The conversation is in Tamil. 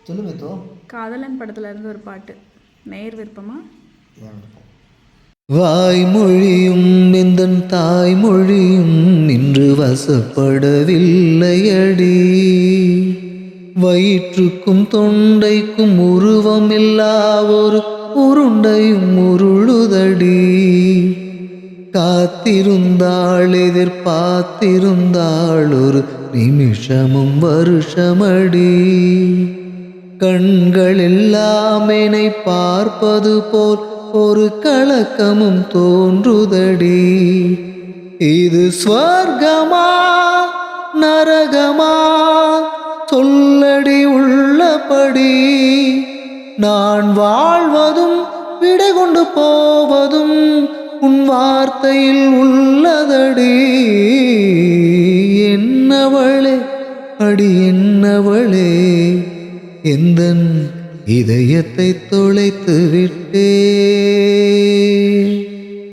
சொல்லுங்க தோ. காதலன் படத்துல இருந்து ஒரு பாட்டு. நேர் விருப்பமா? வாய்மொழியும் எந்தன் தாய்மொழியும் இன்று வசப்படவில்லையடி. வயிற்றுக்கும் தொண்டைக்கும் உருவமில்லா ஒரு உருண்டையும் உருளுதடி. காத்திருந்தாள் எதிர்பார்த்திருந்தாள் ஒரு நிமிஷமும் வருஷமடி. கண்கள் எல்லாம் என்னை பார்ப்பது போல் ஒரு கலக்கமும் தோன்றுதடி. இது ஸ்வர்கமா நரகமா சொல்லடி உள்ளபடி. நான் வாழ்வதும் விடை கொண்டு போவதும் உன் வார்த்தையில் உள்ளதடி. என்னவளே அடி என்னவளே எந்தன் இதயத்தை தொலைத்து விட்டே.